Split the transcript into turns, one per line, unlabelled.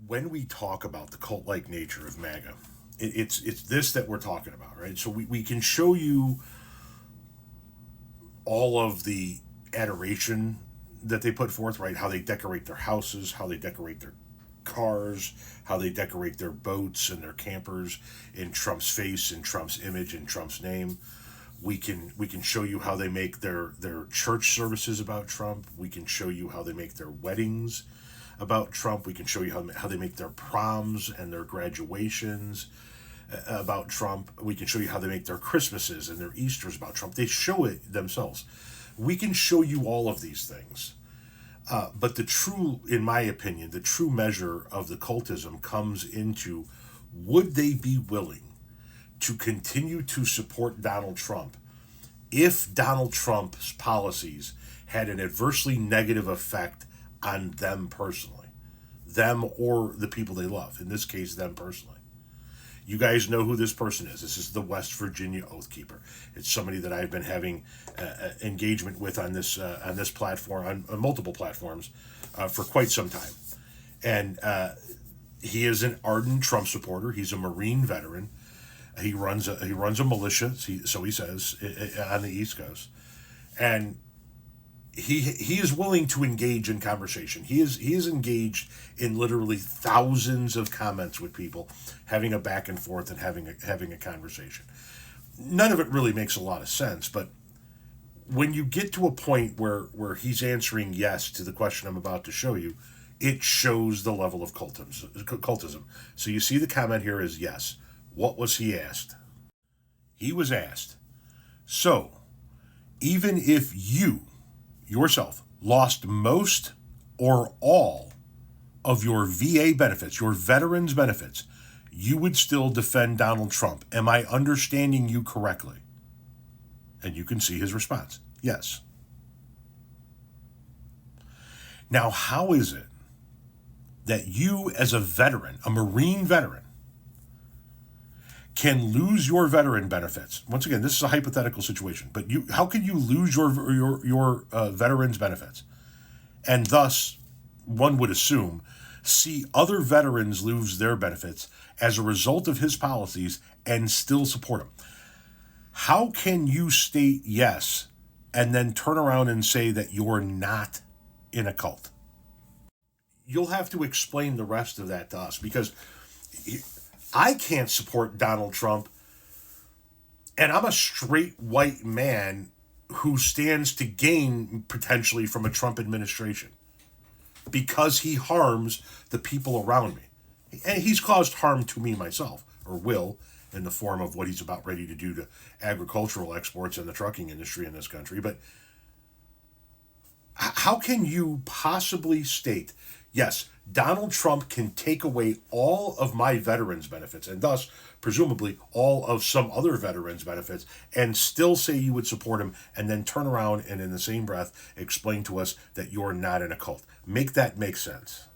when we talk about the cult-like nature of MAGA, it's this that we're talking about, right? So we can show you all of the adoration that they put forth, right? How they decorate their houses, how they decorate their cars, how they decorate their boats and their campers in Trump's face, in Trump's image, in Trump's name. We can show you how they make their church services about Trump. We can show you how they make their weddings about Trump. We can show you how they make their proms and their graduations about Trump. We can show you how they make their Christmases and their Easters about Trump. They show it themselves. We can show you all of these things. But in my opinion, the true measure of the cultism comes into, would they be willing to continue to support Donald Trump if Donald Trump's policies had an adversely negative effect on them personally, them or the people they love, in this case, them personally. You guys know who this person is. This is the West Virginia Oath Keeper. It's somebody that I've been having engagement with on this platform, on multiple platforms, for quite some time. And he is an ardent Trump supporter. He's a Marine veteran. He runs a militia, so he says, on the East Coast, and he is willing to engage in conversation. He is engaged in literally thousands of comments with people, having a back and forth and having a conversation. None of it really makes a lot of sense, but when you get to a point where he's answering yes to the question I'm about to show you, it shows the level of cultism. So you see the comment here is yes. What was he asked? He was asked, so even if you yourself lost most or all of your VA benefits, your veterans benefits, you would still defend Donald Trump. Am I understanding you correctly? And you can see his response. Yes. Now, how is it that you, as a veteran, a Marine veteran, can lose your veteran benefits? Once again, this is a hypothetical situation, but how can you lose your veterans benefits, and thus, one would assume, see other veterans lose their benefits as a result of his policies and still support him? How can you state yes and then turn around and say that you're not in a cult? You'll have to explain the rest of that to us, because I can't support Donald Trump, and I'm a straight white man who stands to gain potentially from a Trump administration because he harms the people around me. And he's caused harm to me myself, or will, in the form of what he's about ready to do to agricultural exports and the trucking industry in this country. But how can you possibly state, yes, Donald Trump can take away all of my veterans' benefits, and thus, presumably, all of some other veterans' benefits, and still say you would support him, and then turn around and in the same breath explain to us that you're not in a cult? Make that make sense.